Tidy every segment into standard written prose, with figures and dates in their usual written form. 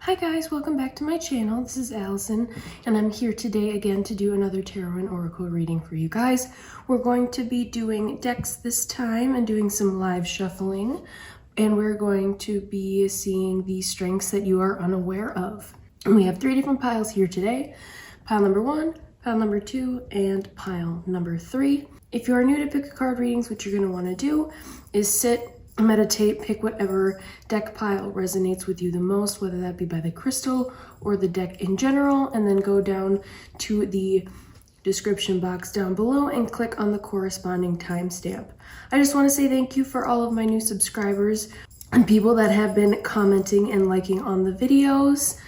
Hi guys, welcome back to my channel. This is Allison and I'm here today again to do another tarot and oracle reading for you guys. We're going to be doing decks this time and doing some live shuffling, and we're going to be seeing the strengths that you are unaware of. And we have 3 different piles here today. Pile number 1, pile number 2, and pile number 3. If you are new to pick a card readings, what you're going to want to do is sit, meditate, pick whatever deck pile resonates with you the most, whether that be by the crystal or the deck in general, and then go down to the description box down below and click on the corresponding timestamp. I just want to say thank you for all of my new subscribers and people that have been commenting and liking on the videos.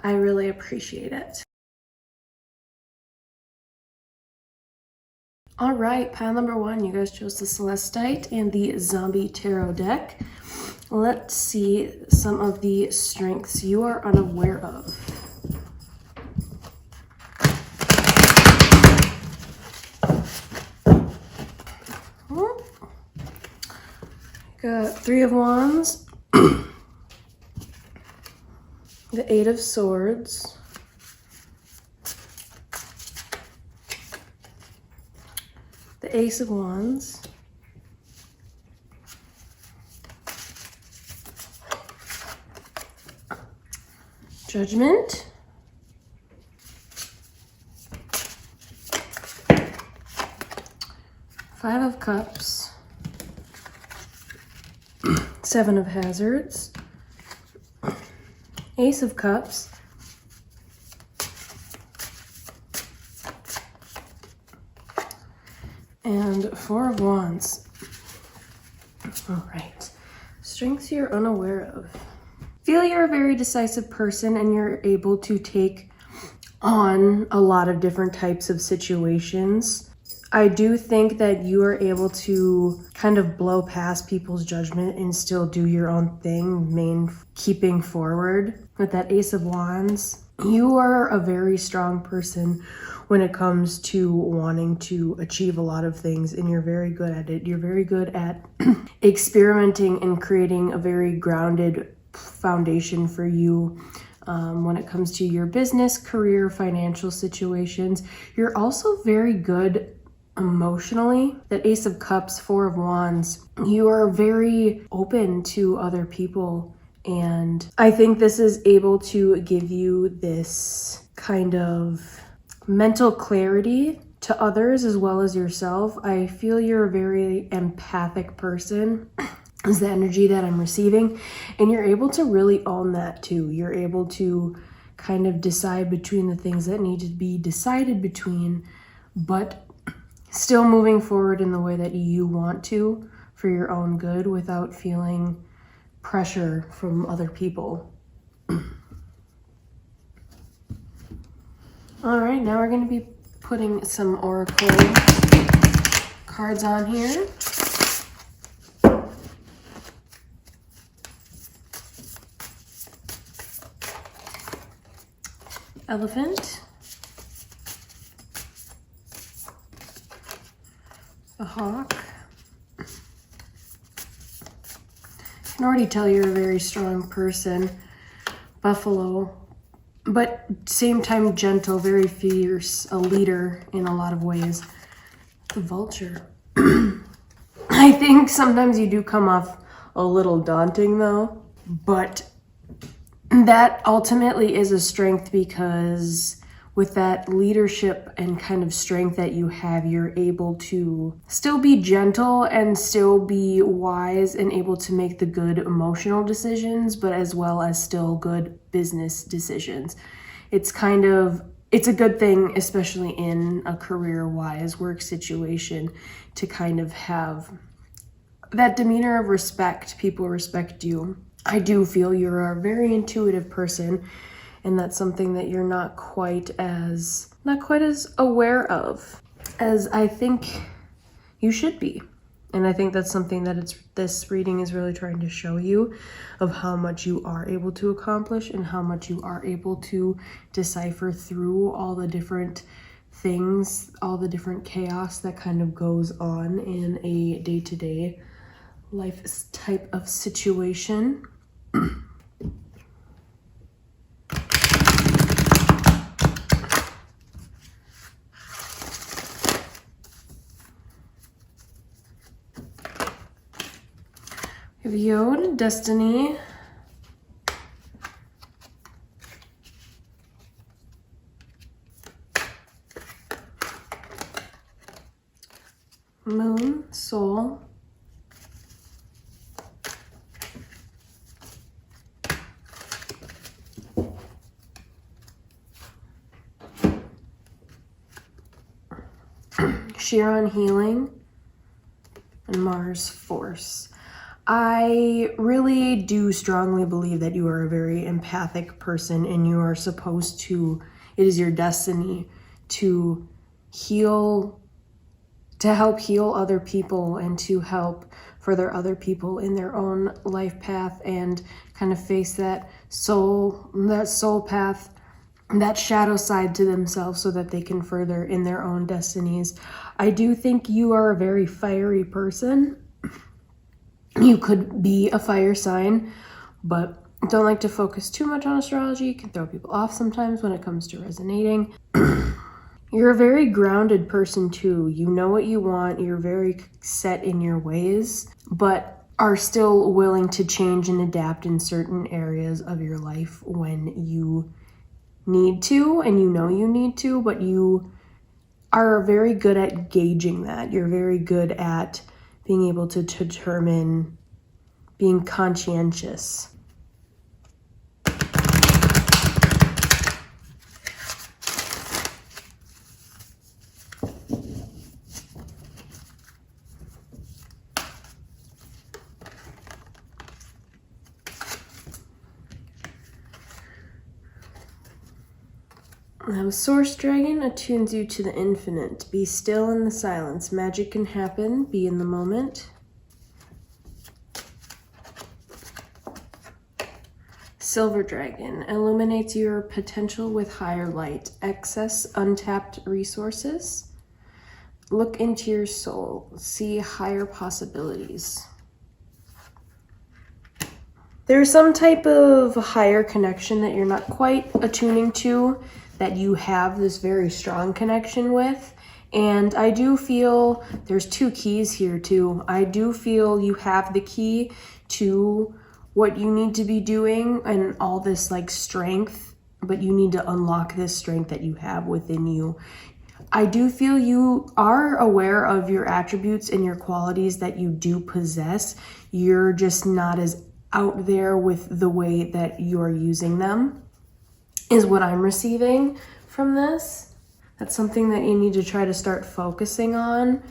I really appreciate it. All right, pile number 1, you guys chose the Celestite and the Zombie Tarot deck. Let's see some of the strengths you are unaware of. Got 3 of Wands, the 8 of Swords, the Ace of Wands, Judgment, Five of Cups, 7 of Hazards, Ace of Cups, and 4 of Wands. All right, strengths you're unaware of. Feel you're a very decisive person and you're able to take on a lot of different types of situations. I do think that you are able to kind of blow past people's judgment and still do your own thing, keeping forward. With that Ace of Wands, you are a very strong person when it comes to wanting to achieve a lot of things, and you're very good at it. You're very good at experimenting and creating a very grounded foundation for you when it comes to your business, career, financial situations. You're also very good emotionally. That Ace of Cups, 4 of Wands, you are very open to other people, and I think this is able to give you this kind of mental clarity to others as well as yourself. I feel you're a very empathic person is the energy that I'm receiving, and you're able to really own that too. You're able to kind of decide between the things that need to be decided between, but still moving forward in the way that you want to for your own good without feeling pressure from other people. All right, now we're going to be putting some oracle cards on here. Elephant, the Hawk. I can already tell you're a very strong person. Buffalo, but same time gentle, very fierce, a leader in a lot of ways. The Vulture. I think sometimes you do come off a little daunting though, but that ultimately is a strength, because with that leadership and kind of strength that you have, you're able to still be gentle and still be wise and able to make the good emotional decisions, but as well as still good business decisions. It's a good thing, especially in a career-wise work situation, to kind of have that demeanor of respect. People respect you. I do feel you're a very intuitive person, and that's something that you're not quite as aware of as I think you should be. And I think that's something that this reading is really trying to show you, of how much you are able to accomplish and how much you are able to decipher through all the different things, all the different chaos that kind of goes on in a day-to-day life type of situation. We have Yod, Destiny. Moon, Soul. Chiron, Healing. And Mars, Force. I really do strongly believe that you are a very empathic person and you are supposed to, it is your destiny to heal, to help heal other people and to help further other people in their own life path and kind of face that soul path, that shadow side to themselves so that they can further in their own destinies. I do think you are a very fiery person. You could be a fire sign, but don't like to focus too much on astrology. It can throw people off sometimes when it comes to resonating. You're a very grounded person too. You know what you want. You're very set in your ways, but are still willing to change and adapt in certain areas of your life when you need to, and you know you need to, but you are very good at gauging that. You're very good at being able to determine, being conscientious. Now, Source Dragon attunes you to the infinite. Be still in the silence. Magic can happen. Be in the moment. Silver Dragon illuminates your potential with higher light. Excess untapped resources. Look into your soul. See higher possibilities. There's some type of higher connection that you're not quite attuning to, that you have this very strong connection with. And I do feel there's two keys here too. I do feel you have the key to what you need to be doing and all this like strength, but you need to unlock this strength that you have within you. I do feel you are aware of your attributes and your qualities that you do possess. You're just not as out there with the way that you're using them, is what I'm receiving from this. That's something that you need to try to start focusing on.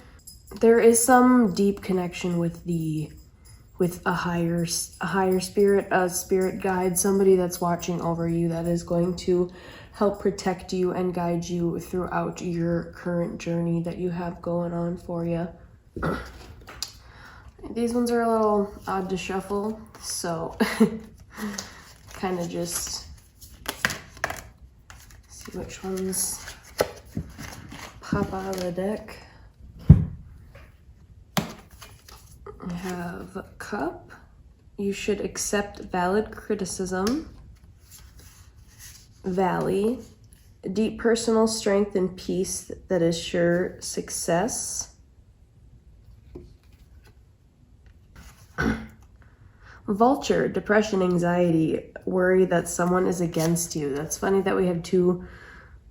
There is some deep connection with a higher spirit, a spirit guide, somebody that's watching over you that is going to help protect you and guide you throughout your current journey that you have going on for you. These ones are a little odd to shuffle, so kind of just see which ones pop out of the deck. I have Cup. You should accept valid criticism. Valley. Deep personal strength and peace that is sure success. Vulture, depression, anxiety, worry that someone is against you. That's funny that we have two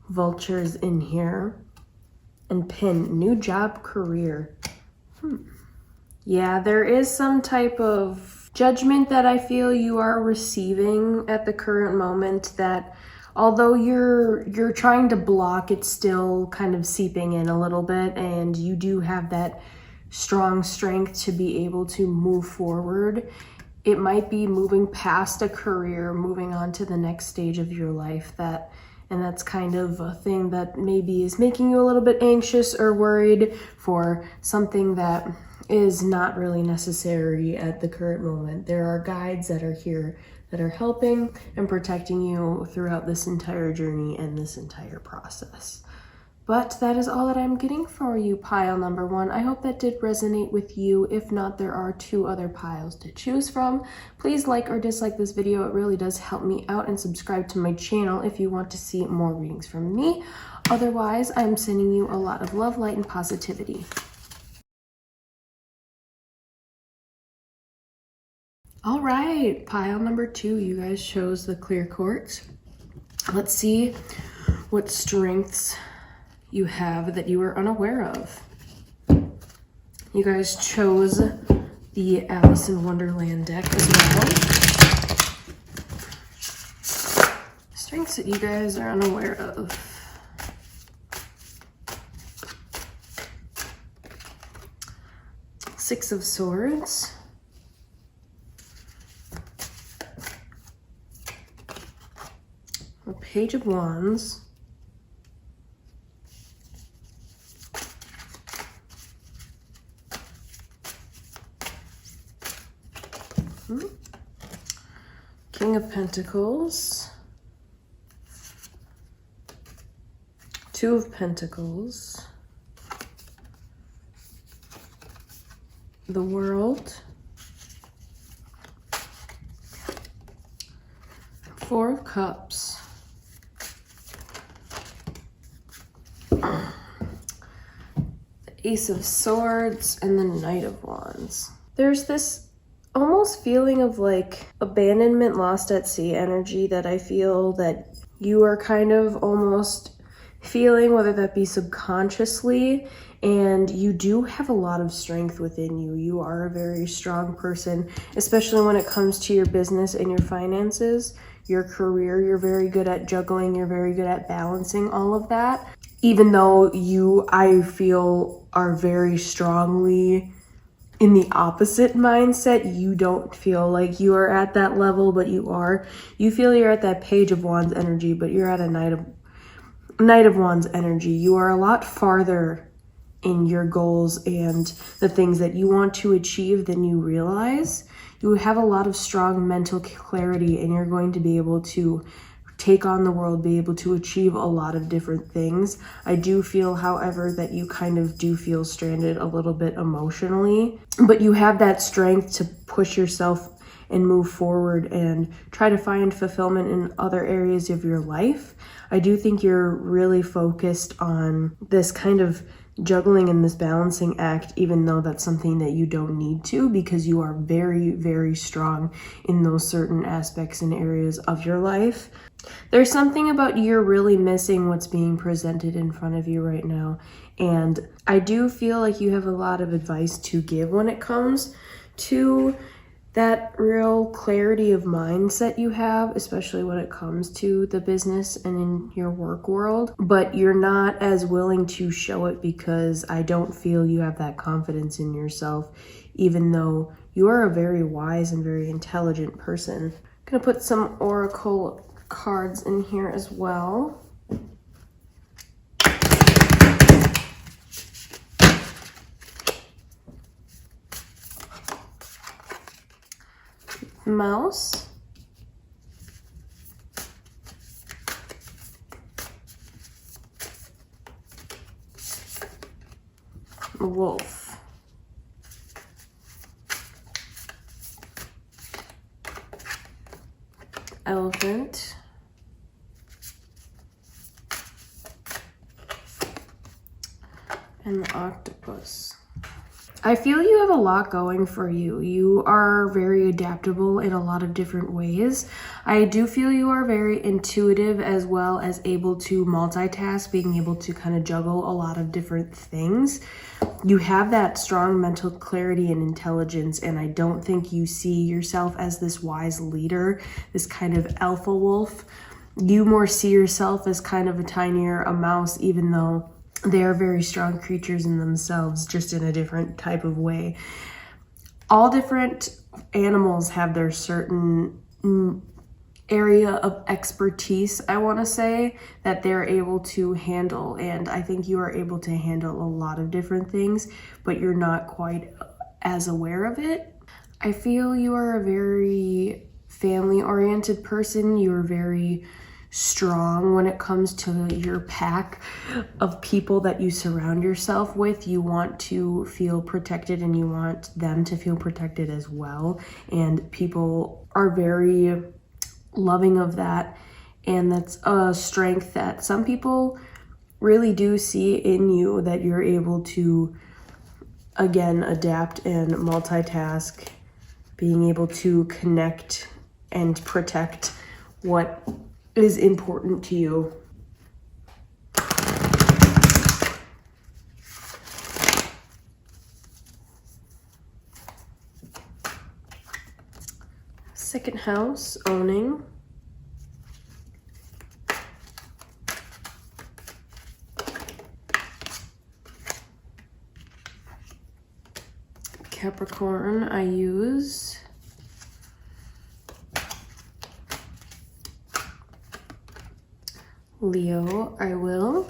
vultures in here. And Pin, new job, career. Yeah, there is some type of judgment that I feel you are receiving at the current moment, that although you're trying to block, it's still kind of seeping in a little bit, and you do have that strong strength to be able to move forward. It might be moving past a career, moving on to the next stage of your life, and that's kind of a thing that maybe is making you a little bit anxious or worried for something that is not really necessary at the current moment. There are guides that are here that are helping and protecting you throughout this entire journey and this entire process. But that is all that I'm getting for you, pile number one. I hope that did resonate with you. If not, there are two other piles to choose from. Please like or dislike this video. It really does help me out, and subscribe to my channel if you want to see more readings from me. Otherwise, I'm sending you a lot of love, light, and positivity. All right, pile number 2, you guys chose the clear quartz. Let's see what strengths you have that you are unaware of. You guys chose the Alice in Wonderland deck as well. Strengths that you guys are unaware of. Six of Swords. A Page of Wands. King of Pentacles. Two of Pentacles. The World. Four of Cups. The Ace of Swords and the Knight of Wands. There's this almost feeling of like abandonment, lost at sea energy that I feel that you are kind of almost feeling, whether that be subconsciously, and you do have a lot of strength within you. You are a very strong person, especially when it comes to your business and your finances, your career. You're very good at juggling. You're very good at balancing all of that. Even though you, I feel, are very strongly in the opposite mindset, you don't feel like you are at that level, but you are. You feel you're at that Page of Wands energy, but you're at a Knight of Wands energy. You are a lot farther in your goals and the things that you want to achieve than you realize. You have a lot of strong mental clarity, and you're going to be able to take on the world, be able to achieve a lot of different things. I do feel, however, that you kind of do feel stranded a little bit emotionally, but you have that strength to push yourself and move forward and try to find fulfillment in other areas of your life. I do think you're really focused on this kind of juggling and this balancing act, even though that's something that you don't need to, because you are very, very strong in those certain aspects and areas of your life. There's something about you're really missing what's being presented in front of you right now. And I do feel like you have a lot of advice to give when it comes to that real clarity of mindset you have, especially when it comes to the business and in your work world. But you're not as willing to show it because I don't feel you have that confidence in yourself, even though you are a very wise and very intelligent person. I'm gonna put some oracle cards in here as well. Mouse. Wolf. Elephant. And the octopus. I feel you have a lot going for you. You are very adaptable in a lot of different ways. I do feel you are very intuitive as well as able to multitask, being able to kind of juggle a lot of different things. You have that strong mental clarity and intelligence, and I don't think you see yourself as this wise leader, this kind of alpha wolf. You more see yourself as kind of a mouse, even though they are very strong creatures in themselves, just in a different type of way. All different animals have their certain area of expertise, I want to say, that they're able to handle. And I think you are able to handle a lot of different things, but you're not quite as aware of it. I feel you are a very family-oriented person. You're very strong when it comes to your pack of people that you surround yourself with. You want to feel protected and you want them to feel protected as well. And people are very loving of that. And that's a strength that some people really do see in you, that you're able to, again, adapt and multitask being able to connect and protect what is important to you. Second house, owning. Capricorn, I use Leo, I will.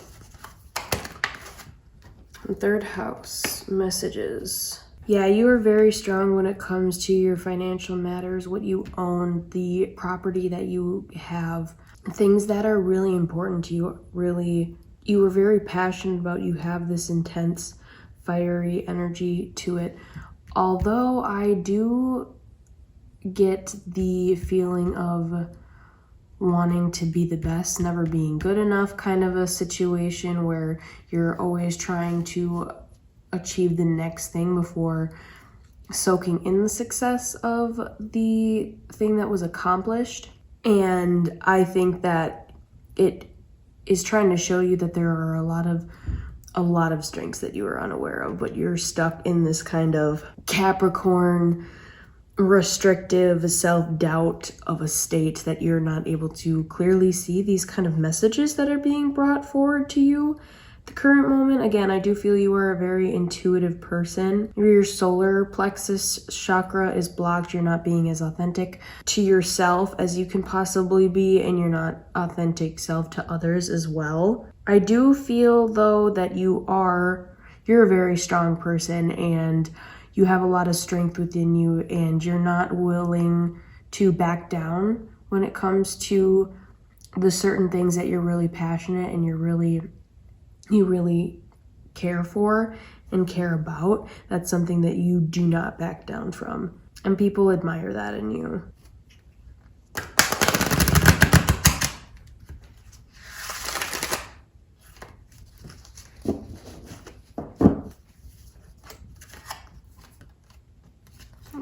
And third house, messages. Yeah, you are very strong when it comes to your financial matters, what you own, the property that you have, things that are really important to you, really, you are very passionate about. You have this intense, fiery energy to it. Although I do get the feeling of wanting to be the best, never being good enough, kind of a situation where you're always trying to achieve the next thing before soaking in the success of the thing that was accomplished. And I think that it is trying to show you that there are a lot of strengths that you are unaware of, but you're stuck in this kind of Capricorn restrictive self-doubt of a state that you're not able to clearly see these kind of messages that are being brought forward to you at the current moment. Again, I do feel you are a very intuitive person. Your solar plexus chakra is blocked. You're not being as authentic to yourself as you can possibly be, and you're not authentic self to others as well. I do feel though that you're a very strong person, and you have a lot of strength within you, and you're not willing to back down when it comes to the certain things that you're really passionate and you really care for and care about. That's something that you do not back down from, and people admire that in you.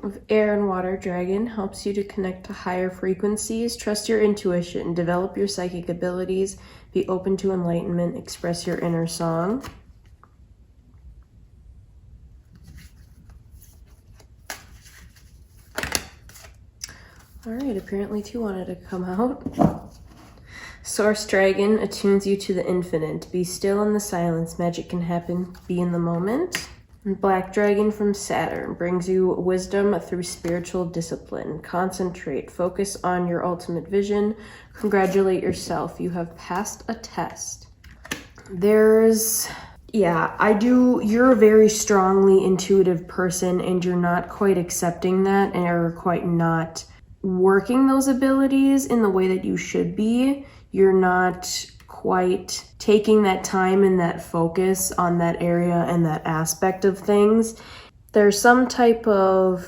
Of air and water, dragon helps you to connect to higher frequencies. Trust your intuition, develop your psychic abilities, be open to enlightenment, express your inner song. All right, apparently two wanted to come out. Source dragon attunes you to the infinite. Be still in the silence. Magic can happen. Be in the moment. Black dragon from Saturn brings you wisdom through spiritual discipline. Concentrate, focus on your ultimate vision. Congratulate yourself. You have passed a test. You're a very strongly intuitive person, and you're not quite accepting that, and are quite not working those abilities in the way that you should be. You're not quite taking that time and that focus on that area and that aspect of things. There's some type of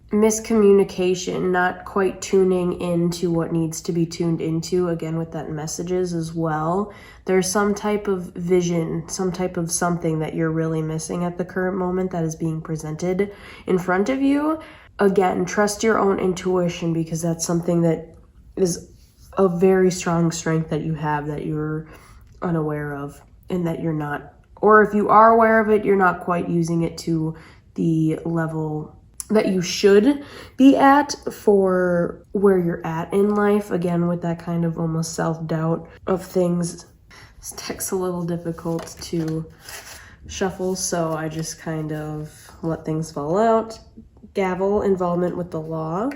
miscommunication, not quite tuning into what needs to be tuned into, again with that messages as well. There's some type of vision, some type of something that you're really missing at the current moment that is being presented in front of you. Again, trust your own intuition, because that's something that is a very strong strength that you have that you're unaware of, and that you're not, or if you are aware of it, you're not quite using it to the level that you should be at for where you're at in life. Again, with that kind of almost self-doubt of things. This deck's a little difficult to shuffle, so I just kind of let things fall out. Gavel, involvement with the law.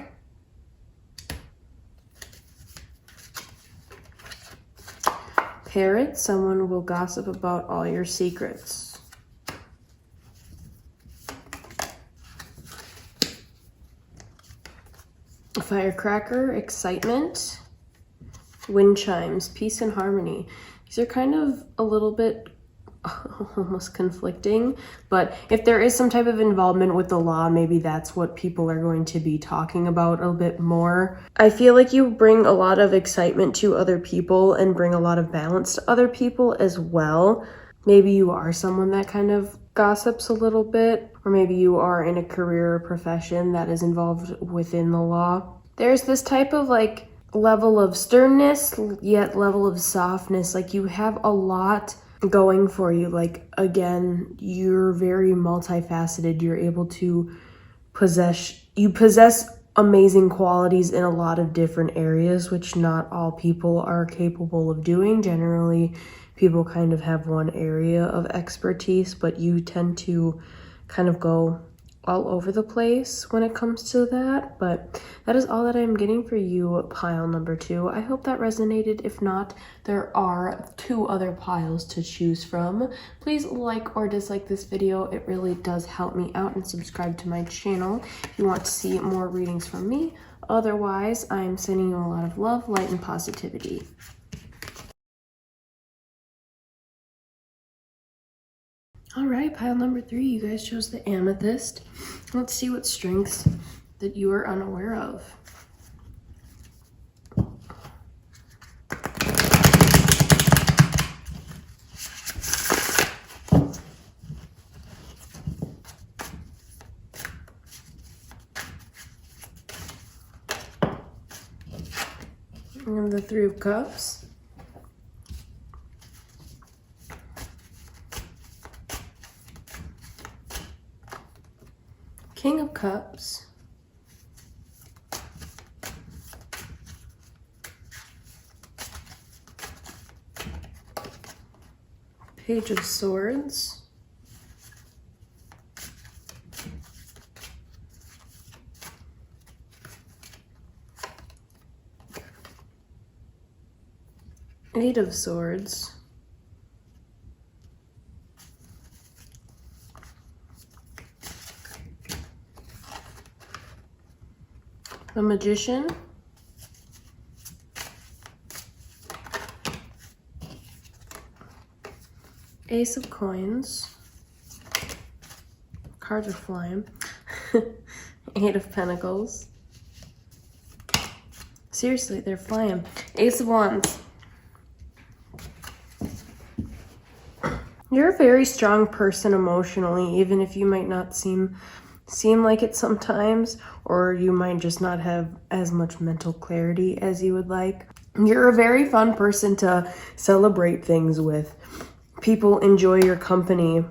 Parrot, someone will gossip about all your secrets. Firecracker, excitement. Wind chimes, peace and harmony. These are kind of a little bit almost conflicting, but if there is some type of involvement with the law, maybe that's what people are going to be talking about a bit more. I feel like you bring a lot of excitement to other people and bring a lot of balance to other people as well. Maybe you are someone that kind of gossips a little bit, or maybe you are in a career or profession that is involved within the law. There's this type of like level of sternness, yet level of softness. Like you have a lot going for you. Like again, you're very multifaceted. You're able to possess amazing qualities in a lot of different areas, which not all people are capable of doing. Generally, people kind of have one area of expertise, but you tend to kind of go all over the place when it comes to that. But that is all that I'm getting for you, pile number 2. I hope that resonated. If not, there are 2 other piles to choose from. Please like or dislike this video. It really does help me out, and subscribe to my channel if you want to see more readings from me. Otherwise, I'm sending you a lot of love, light, and positivity. All right, pile number 3, you guys chose the amethyst. Let's see what strengths that you are unaware of. And the 3 of Cups. King of Cups. Page of Swords. Eight of Swords. The Magician. Ace of Coins. Cards are flying. 8 of Pentacles. Seriously, they're flying. Ace of Wands. You're a very strong person emotionally, even if you might not seem like it sometimes, or you might just not have as much mental clarity as you would like. You're a very fun person to celebrate things with. People enjoy your company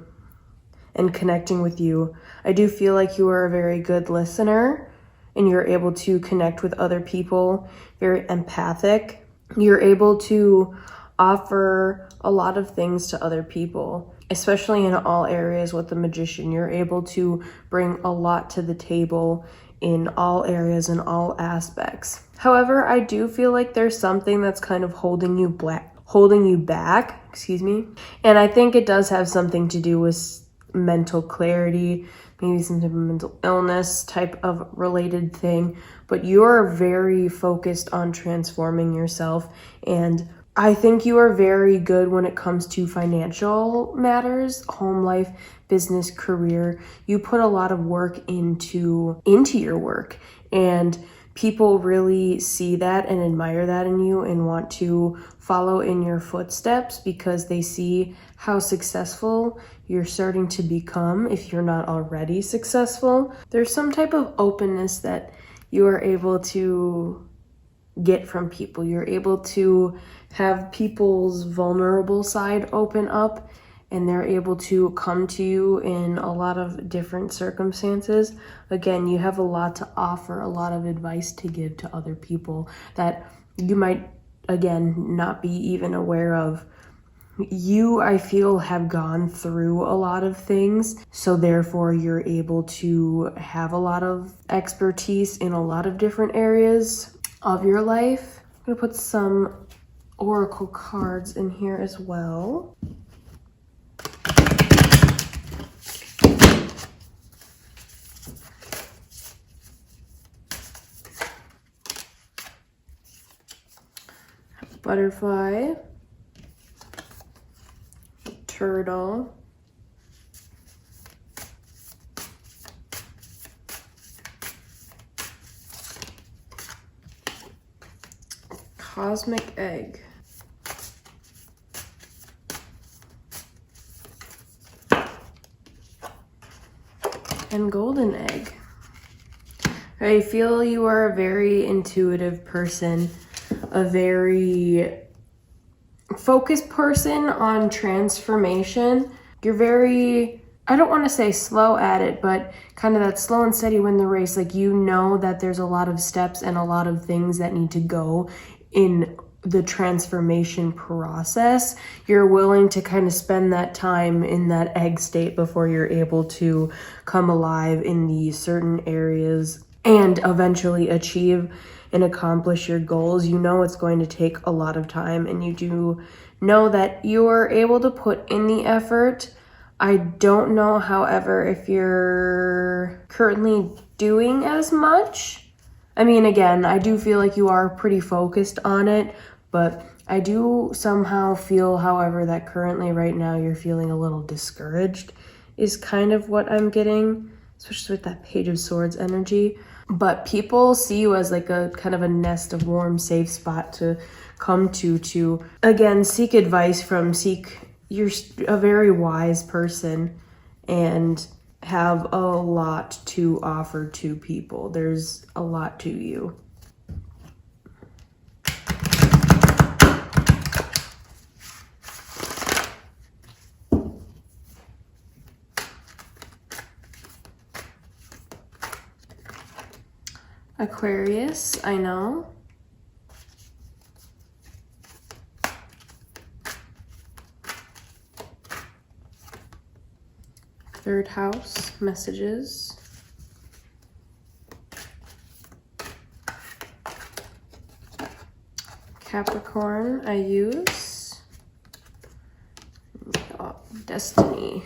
and connecting with you. I do feel like you are a very good listener, and you're able to connect with other people, very empathic. You're able to offer a lot of things to other people, especially in all areas with the Magician. You're able to bring a lot to the table in all areas and all aspects. However, I do feel like there's something that's kind of holding you back, excuse me. And I think it does have something to do with mental clarity, maybe some type of mental illness type of related thing. But you're very focused on transforming yourself, and I think you are very good when it comes to financial matters, home life, business, career. You put a lot of work into your work, and people really see that and admire that in you and want to follow in your footsteps because they see how successful you're starting to become if you're not already successful. There's some type of openness that you are able to get from people. You're able to have people's vulnerable side open up, and they're able to come to you in a lot of different circumstances. Again, you have a lot to offer, a lot of advice to give to other people that you might, again, not be even aware of. You, I feel, have gone through a lot of things, so therefore you're able to have a lot of expertise in a lot of different areas of your life. I'm gonna put some oracle cards in here as well. Butterfly, turtle, cosmic egg, and golden egg. I feel you are a very intuitive person, a very focused person on transformation. You're very, I don't want to say slow at it, but kind of that slow and steady win the race. Like, you know that there's a lot of steps and a lot of things that need to go in the transformation process. You're willing to kind of spend that time in that egg state before you're able to come alive in these certain areas and eventually achieve and accomplish your goals. You know it's going to take a lot of time, and you do know that you are able to put in the effort. I don't know, however, if you're currently doing as much. I mean, again, I do feel like you are pretty focused on it, but I do somehow feel, however, that currently right now you're feeling a little discouraged is kind of what I'm getting, especially with that Page of Swords energy. But people see you as like a kind of a nest, of warm, safe spot to come to again, seek advice from, you're a very wise person and have a lot to offer to people. There's a lot to you. Aquarius, I know. Third house, messages. Capricorn, I use. Oh, destiny.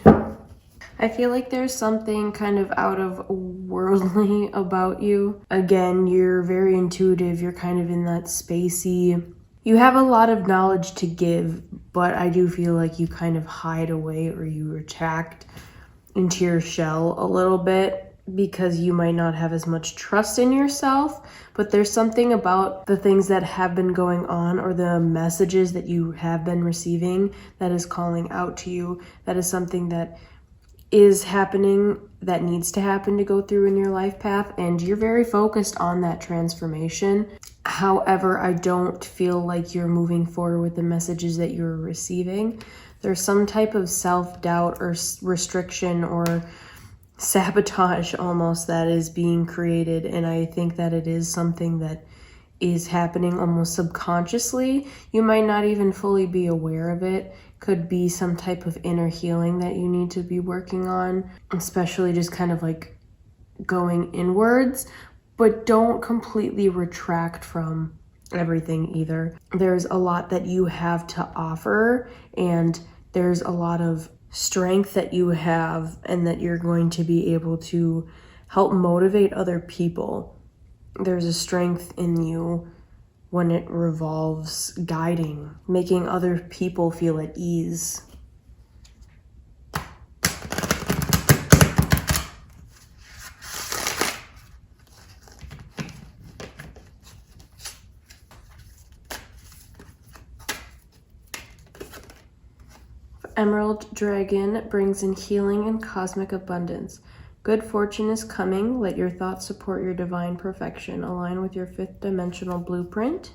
I feel like there's something kind of out of worldly about you. Again, you're very intuitive. You're kind of in that spacey. You have a lot of knowledge to give, but I do feel like you kind of hide away, or you retract into your shell a little bit because you might not have as much trust in yourself. But there's something about the things that have been going on, or the messages that you have been receiving, that is calling out to you. That is something that is happening, that needs to happen to go through in your life path, and you're very focused on that transformation. However, I don't feel like you're moving forward with the messages that you're receiving. There's some type of self-doubt or restriction or sabotage almost that is being created, and I think that it is something that is happening almost subconsciously. You might not even fully be aware of it. Could be some type of inner healing that you need to be working on, especially just kind of like going inwards, but don't completely retract from everything either. There's a lot that you have to offer, and there's a lot of strength that you have, and that you're going to be able to help motivate other people. There's a strength in you when it revolves guiding, making other people feel at ease. Emerald Dragon brings in healing and cosmic abundance. Good fortune is coming. Let your thoughts support your divine perfection. Align with your fifth dimensional blueprint.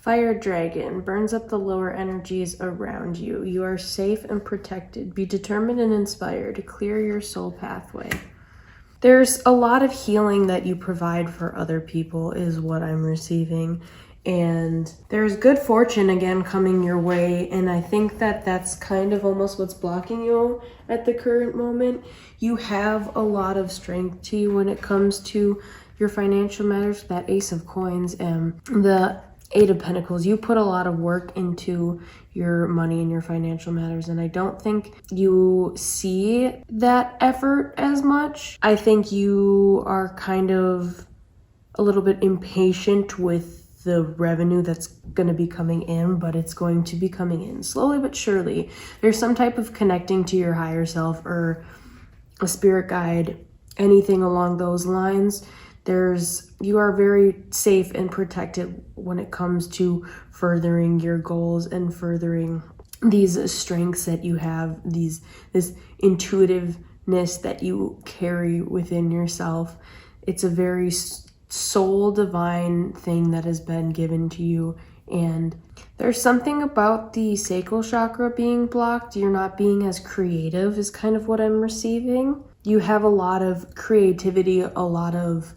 Fire Dragon burns up the lower energies around you. You are safe and protected. Be determined and inspired to clear your soul pathway. There's a lot of healing that you provide for other people is what I'm receiving. And there's good fortune again coming your way, and I think that that's kind of almost what's blocking you at the current moment. You have a lot of strength to you when it comes to your financial matters. That Ace of Coins and the Eight of Pentacles, you put a lot of work into your money and your financial matters, and I don't think you see that effort as much. I think you are kind of a little bit impatient with the revenue that's going to be coming in, but it's going to be coming in slowly but surely. There's some type of connecting to your higher self or a spirit guide, anything along those lines. You are very safe and protected when it comes to furthering your goals and furthering these strengths that you have, this intuitiveness that you carry within yourself. It's a very soul divine thing that has been given to you. And there's something about the sacral chakra being blocked. You're not being as creative is kind of what I'm receiving. You have a lot of creativity, a lot of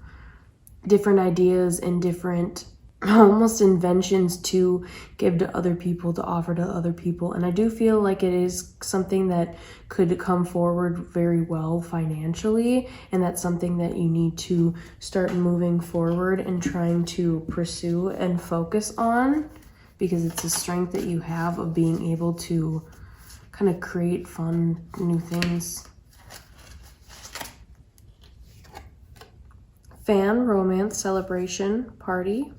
different ideas and different almost inventions to give to other people, to offer to other people. And I do feel like it is something that could come forward very well financially, and that's something that you need to start moving forward and trying to pursue and focus on, because it's a strength that you have of being able to kind of create fun new things. Fan, romance, celebration, party.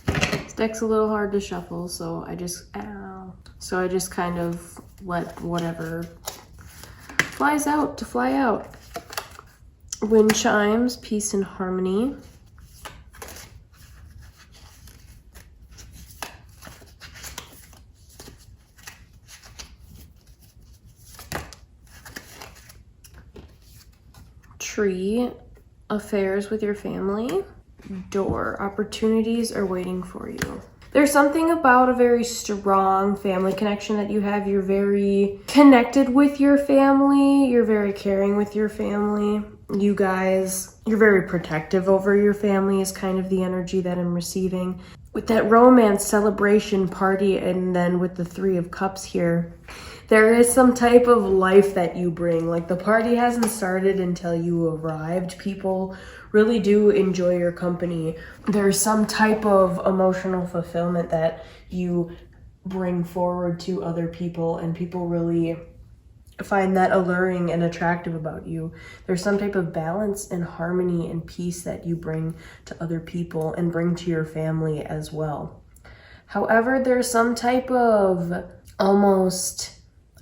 This deck's a little hard to shuffle, so I just kind of let whatever flies out to fly out. Wind chimes, peace and harmony. Tree, affairs with your family. Door, opportunities are waiting for you. There's something about a very strong family connection that you have. You're very connected with your family. You're very caring with your family. You guys, you're very protective over your family is kind of the energy that I'm receiving. With that romance, celebration, party, and then with the 3 of Cups here, there is some type of life that you bring. Like, the party hasn't started until you arrived. People really do enjoy your company. There's some type of emotional fulfillment that you bring forward to other people, and people really find that alluring and attractive about you. There's some type of balance and harmony and peace that you bring to other people and bring to your family as well. However, there's some type of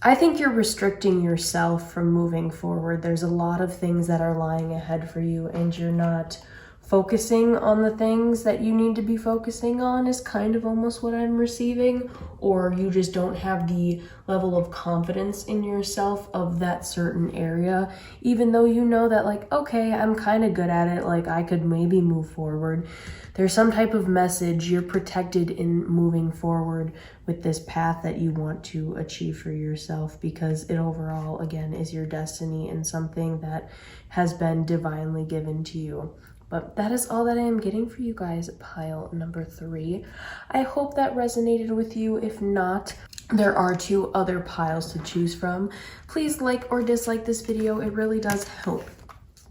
I think you're restricting yourself from moving forward. There's a lot of things that are lying ahead for you, and you're not focusing on the things that you need to be focusing on is kind of almost what I'm receiving. Or you just don't have the level of confidence in yourself of that certain area, even though you know that, like, okay, I'm kind of good at it, like I could maybe move forward. There's some type of message. You're protected in moving forward with this path that you want to achieve for yourself, because it overall, again, is your destiny and something that has been divinely given to you. But that is all that I am getting for you guys, pile number 3. I hope that resonated with you. If not, there are 2 other piles to choose from. Please like or dislike this video. It really does help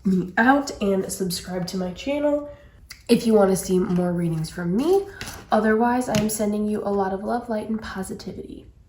me out, and subscribe to my channel if you want to see more readings from me. Otherwise, I'm sending you a lot of love, light, and positivity.